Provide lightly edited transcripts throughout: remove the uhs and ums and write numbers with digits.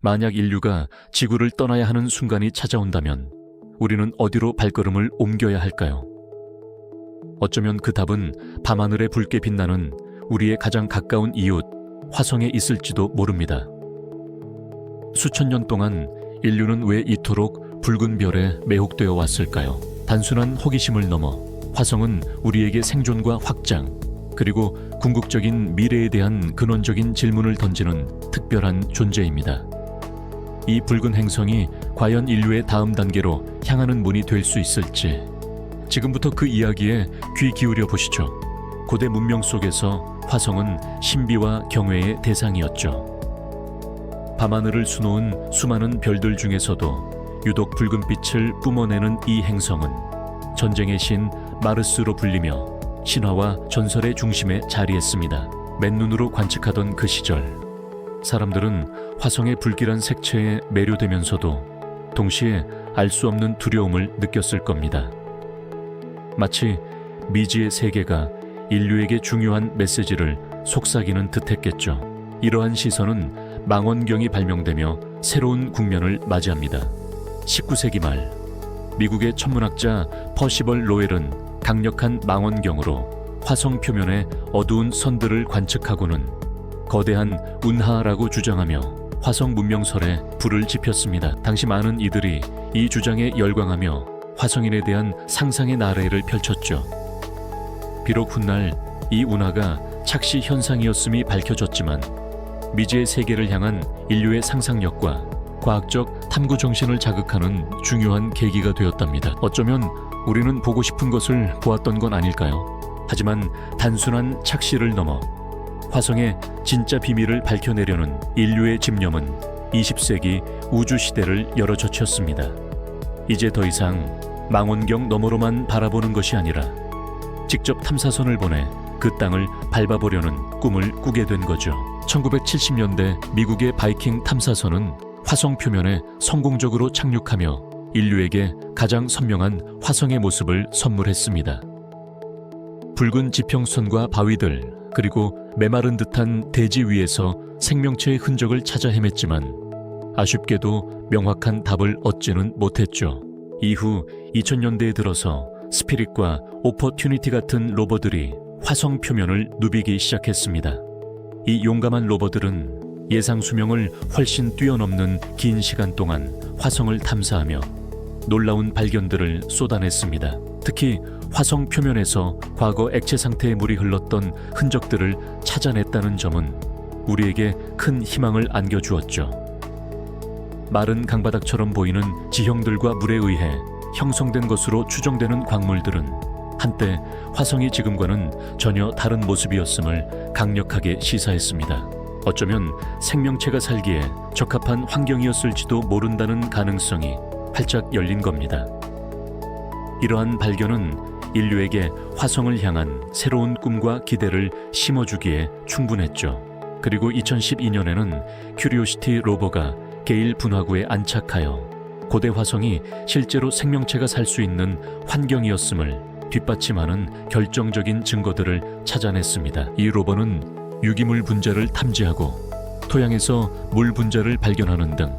만약 인류가 지구를 떠나야 하는 순간이 찾아온다면 우리는 어디로 발걸음을 옮겨야 할까요? 어쩌면 그 답은 밤하늘에 붉게 빛나는 우리의 가장 가까운 이웃, 화성에 있을지도 모릅니다. 수천 년 동안 인류는 왜 이토록 붉은 별에 매혹되어 왔을까요? 단순한 호기심을 넘어 화성은 우리에게 생존과 확장, 그리고 궁극적인 미래에 대한 근원적인 질문을 던지는 특별한 존재입니다. 이 붉은 행성이 과연 인류의 다음 단계로 향하는 문이 될 수 있을지, 지금부터 그 이야기에 귀 기울여 보시죠. 고대 문명 속에서 화성은 신비와 경외의 대상이었죠. 밤하늘을 수놓은 수많은 별들 중에서도 유독 붉은 빛을 뿜어내는 이 행성은 전쟁의 신 마르스로 불리며 신화와 전설의 중심에 자리했습니다. 맨눈으로 관측하던 그 시절, 사람들은 화성의 불길한 색채에 매료되면서도 동시에 알 수 없는 두려움을 느꼈을 겁니다. 마치 미지의 세계가 인류에게 중요한 메시지를 속삭이는 듯했겠죠. 이러한 시선은 망원경이 발명되며 새로운 국면을 맞이합니다. 19세기 말, 미국의 천문학자 퍼시벌 로웰은 강력한 망원경으로 화성 표면의 어두운 선들을 관측하고는 거대한 운하라고 주장하며 화성 문명설에 불을 지폈습니다. 당시 많은 이들이 이 주장에 열광하며 화성인에 대한 상상의 나래를 펼쳤죠. 비록 훗날 이 운하가 착시 현상이었음이 밝혀졌지만 미지의 세계를 향한 인류의 상상력과 과학적 탐구 정신을 자극하는 중요한 계기가 되었답니다. 어쩌면 우리는 보고 싶은 것을 보았던 건 아닐까요? 하지만 단순한 착시를 넘어 화성의 진짜 비밀을 밝혀내려는 인류의 집념은 20세기 우주 시대를 열어젖혔습니다. 이제 더 이상 망원경 너머로만 바라보는 것이 아니라 직접 탐사선을 보내 그 땅을 밟아보려는 꿈을 꾸게 된 거죠. 1970년대 미국의 바이킹 탐사선은 화성 표면에 성공적으로 착륙하며 인류에게 가장 선명한 화성의 모습을 선물했습니다. 붉은 지평선과 바위들, 그리고 메마른 듯한 대지 위에서 생명체의 흔적을 찾아 헤맸지만 아쉽게도 명확한 답을 얻지는 못했죠. 이후 2000년대에 들어서 스피릿과 오퍼튜니티 같은 로버들이 화성 표면을 누비기 시작했습니다. 이 용감한 로버들은 예상 수명을 훨씬 뛰어넘는 긴 시간 동안 화성을 탐사하며 놀라운 발견들을 쏟아냈습니다. 특히 화성 표면에서 과거 액체 상태의 물이 흘렀던 흔적들을 찾아냈다는 점은 우리에게 큰 희망을 안겨주었죠. 마른 강바닥처럼 보이는 지형들과 물에 의해 형성된 것으로 추정되는 광물들은 한때 화성이 지금과는 전혀 다른 모습이었음을 강력하게 시사했습니다. 어쩌면 생명체가 살기에 적합한 환경이었을지도 모른다는 가능성이 활짝 열린 겁니다. 이러한 발견은 인류에게 화성을 향한 새로운 꿈과 기대를 심어주기에 충분했죠. 그리고 2012년에는 큐리오시티 로버가 게일 분화구에 안착하여 고대 화성이 실제로 생명체가 살 수 있는 환경이었음을 뒷받침하는 결정적인 증거들을 찾아냈습니다. 이 로버는 유기물 분자를 탐지하고 토양에서 물 분자를 발견하는 등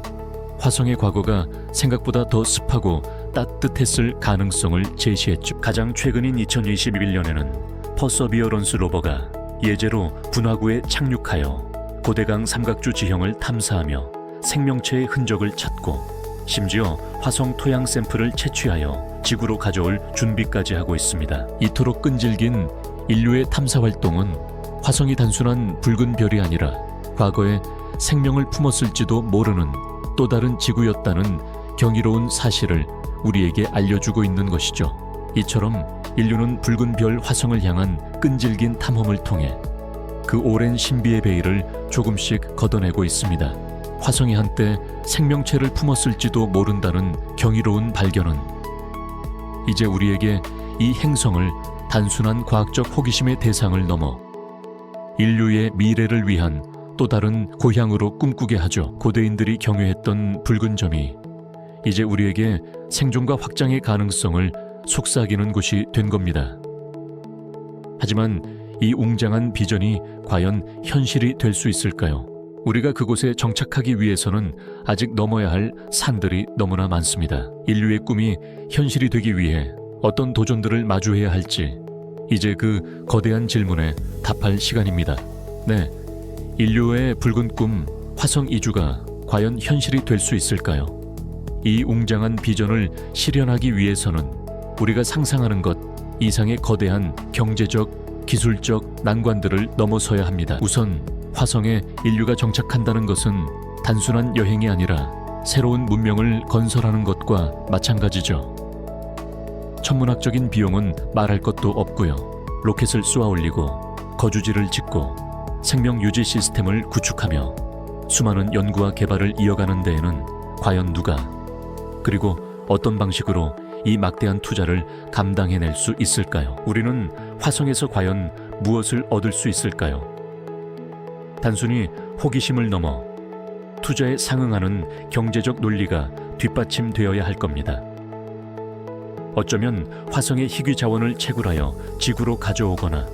화성의 과거가 생각보다 더 습하고 따뜻했을 가능성을 제시했죠. 가장 최근인 2021년에는 퍼서비어런스 로버가 예제로 분화구에 착륙하여 고대강 삼각주 지형을 탐사하며 생명체의 흔적을 찾고 심지어 화성 토양 샘플을 채취하여 지구로 가져올 준비까지 하고 있습니다. 이토록 끈질긴 인류의 탐사 활동은 화성이 단순한 붉은 별이 아니라 과거에 생명을 품었을지도 모르는 또 다른 지구였다는 경이로운 사실을 우리에게 알려주고 있는 것이죠. 이처럼 인류는 붉은 별 화성을 향한 끈질긴 탐험을 통해 그 오랜 신비의 베일을 조금씩 걷어내고 있습니다. 화성이 한때 생명체를 품었을지도 모른다는 경이로운 발견은 이제 우리에게 이 행성을 단순한 과학적 호기심의 대상을 넘어 인류의 미래를 위한 또 다른 고향으로 꿈꾸게 하죠. 고대인들이 경외했던 붉은 점이 이제 우리에게 생존과 확장의 가능성을 속삭이는 곳이 된 겁니다. 하지만 이 웅장한 비전이 과연 현실이 될 수 있을까요? 우리가 그곳에 정착하기 위해서는 아직 넘어야 할 산들이 너무나 많습니다. 인류의 꿈이 현실이 되기 위해 어떤 도전들을 마주해야 할지 이제 그 거대한 질문에 답할 시간입니다. 네, 인류의 붉은 꿈 화성 이주가 과연 현실이 될 수 있을까요? 이 웅장한 비전을 실현하기 위해서는 우리가 상상하는 것 이상의 거대한 경제적, 기술적 난관들을 넘어서야 합니다. 우선 화성에 인류가 정착한다는 것은 단순한 여행이 아니라 새로운 문명을 건설하는 것과 마찬가지죠. 천문학적인 비용은 말할 것도 없고요. 로켓을 쏘아 올리고 거주지를 짓고 생명 유지 시스템을 구축하며 수많은 연구와 개발을 이어가는 데에는 과연 누가 그리고 어떤 방식으로 이 막대한 투자를 감당해낼 수 있을까요? 우리는 화성에서 과연 무엇을 얻을 수 있을까요? 단순히 호기심을 넘어 투자에 상응하는 경제적 논리가 뒷받침되어야 할 겁니다. 어쩌면 화성의 희귀 자원을 채굴하여 지구로 가져오거나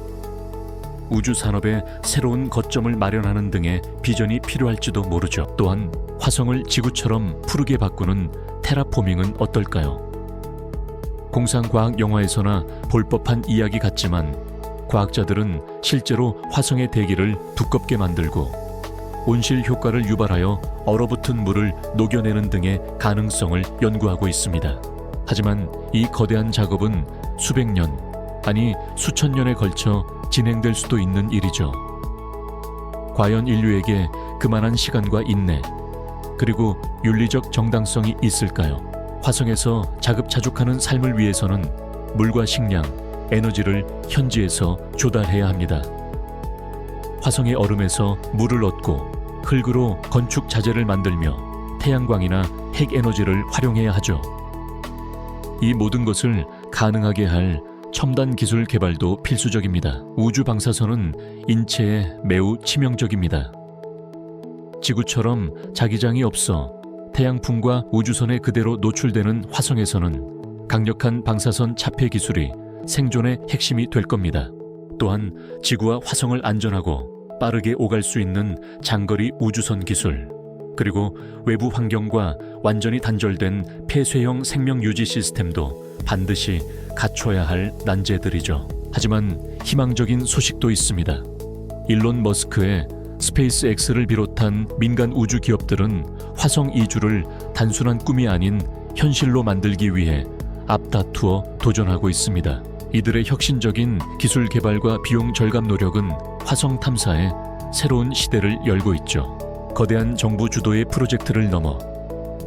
우주 산업의 새로운 거점을 마련하는 등의 비전이 필요할지도 모르죠. 또한 화성을 지구처럼 푸르게 바꾸는 테라포밍은 어떨까요? 공상과학 영화에서나 볼 법한 이야기 같지만 과학자들은 실제로 화성의 대기를 두껍게 만들고 온실 효과를 유발하여 얼어붙은 물을 녹여내는 등의 가능성을 연구하고 있습니다. 하지만 이 거대한 작업은 수백 년, 아니 수천 년에 걸쳐 진행될 수도 있는 일이죠. 과연 인류에게 그만한 시간과 인내, 그리고 윤리적 정당성이 있을까요? 화성에서 자급자족하는 삶을 위해서는 물과 식량, 에너지를 현지에서 조달해야 합니다. 화성의 얼음에서 물을 얻고 흙으로 건축 자재를 만들며 태양광이나 핵에너지를 활용해야 하죠. 이 모든 것을 가능하게 할 첨단 기술 개발도 필수적입니다. 우주 방사선은 인체에 매우 치명적입니다. 지구처럼 자기장이 없어 태양풍과 우주선에 그대로 노출되는 화성에서는 강력한 방사선 차폐 기술이 생존의 핵심이 될 겁니다. 또한 지구와 화성을 안전하고 빠르게 오갈 수 있는 장거리 우주선 기술, 그리고 외부 환경과 완전히 단절된 폐쇄형 생명 유지 시스템도 반드시 갖춰야 할 난제들이죠. 하지만 희망적인 소식도 있습니다. 일론 머스크의 스페이스X를 비롯한 민간 우주 기업들은 화성 이주를 단순한 꿈이 아닌 현실로 만들기 위해 앞다투어 도전하고 있습니다. 이들의 혁신적인 기술 개발과 비용 절감 노력은 화성 탐사에 새로운 시대를 열고 있죠. 거대한 정부 주도의 프로젝트를 넘어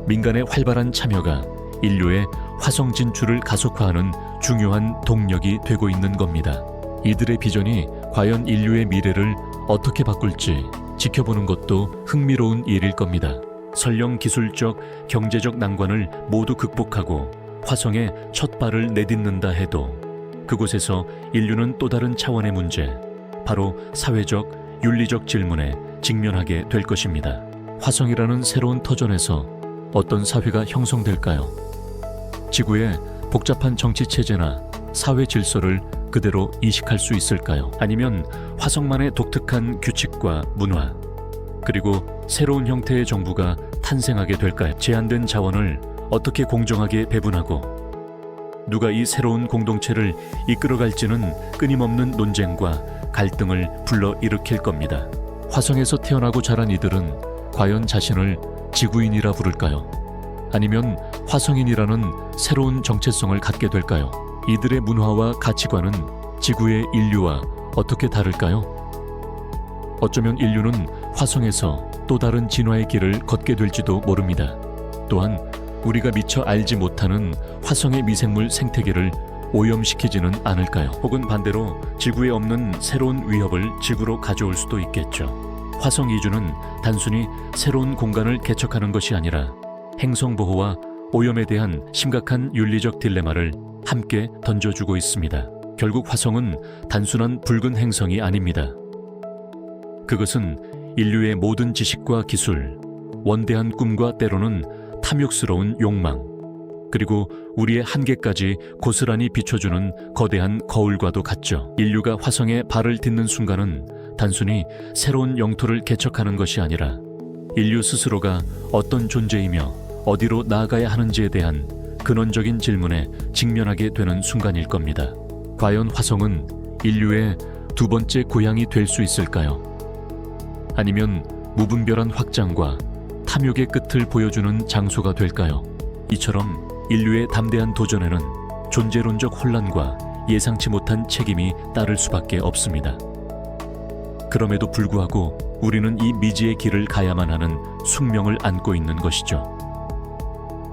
민간의 활발한 참여가 인류의 화성 진출을 가속화하는 중요한 동력이 되고 있는 겁니다. 이들의 비전이 과연 인류의 미래를 어떻게 바꿀지 지켜보는 것도 흥미로운 일일 겁니다. 설령 기술적, 경제적 난관을 모두 극복하고 화성에 첫 발을 내딛는다 해도 그곳에서 인류는 또 다른 차원의 문제, 바로 사회적, 윤리적 질문에 직면하게 될 것입니다. 화성이라는 새로운 터전에서 어떤 사회가 형성될까요? 지구의 복잡한 정치 체제나 사회 질서를 그대로 이식할 수 있을까요? 아니면 화성만의 독특한 규칙과 문화, 그리고 새로운 형태의 정부가 탄생하게 될까요? 제한된 자원을 어떻게 공정하게 배분하고 누가 이 새로운 공동체를 이끌어갈지는 끊임없는 논쟁과 갈등을 불러일으킬 겁니다. 화성에서 태어나고 자란 이들은 과연 자신을 지구인이라 부를까요? 아니면 화성인이라는 새로운 정체성을 갖게 될까요? 이들의 문화와 가치관은 지구의 인류와 어떻게 다를까요? 어쩌면 인류는 화성에서 또 다른 진화의 길을 걷게 될지도 모릅니다. 또한 우리가 미처 알지 못하는 화성의 미생물 생태계를 오염시키지는 않을까요? 혹은 반대로 지구에 없는 새로운 위협을 지구로 가져올 수도 있겠죠. 화성 이주는 단순히 새로운 공간을 개척하는 것이 아니라 행성 보호와 오염에 대한 심각한 윤리적 딜레마를 함께 던져주고 있습니다. 결국 화성은 단순한 붉은 행성이 아닙니다. 그것은 인류의 모든 지식과 기술, 원대한 꿈과 때로는 탐욕스러운 욕망, 그리고 우리의 한계까지 고스란히 비춰주는 거대한 거울과도 같죠. 인류가 화성에 발을 딛는 순간은 단순히 새로운 영토를 개척하는 것이 아니라 인류 스스로가 어떤 존재이며 어디로 나아가야 하는지에 대한 근원적인 질문에 직면하게 되는 순간일 겁니다. 과연 화성은 인류의 두 번째 고향이 될 수 있을까요? 아니면 무분별한 확장과 탐욕의 끝을 보여주는 장소가 될까요? 이처럼 인류의 담대한 도전에는 존재론적 혼란과 예상치 못한 책임이 따를 수밖에 없습니다. 그럼에도 불구하고 우리는 이 미지의 길을 가야만 하는 숙명을 안고 있는 것이죠.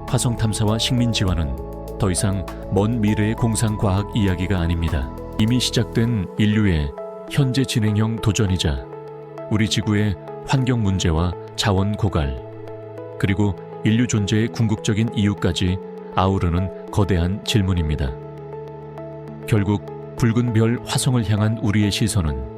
화성 탐사와 식민지화는 더 이상 먼 미래의 공상과학 이야기가 아닙니다. 이미 시작된 인류의 현재 진행형 도전이자 우리 지구의 환경 문제와 자원 고갈, 그리고 인류 존재의 궁극적인 이유까지 아우르는 거대한 질문입니다. 결국 붉은 별 화성을 향한 우리의 시선은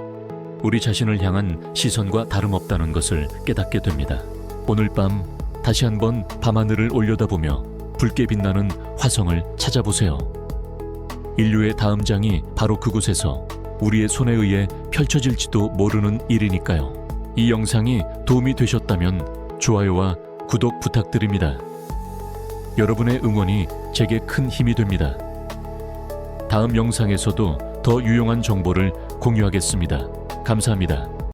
우리 자신을 향한 시선과 다름없다는 것을 깨닫게 됩니다. 오늘 밤 다시 한번 밤하늘을 올려다보며 붉게 빛나는 화성을 찾아보세요. 인류의 다음 장이 바로 그곳에서 우리의 손에 의해 펼쳐질지도 모르는 일이니까요. 이 영상이 도움이 되셨다면 좋아요와 구독 부탁드립니다. 여러분의 응원이 제게 큰 힘이 됩니다. 다음 영상에서도 더 유용한 정보를 공유하겠습니다. 감사합니다.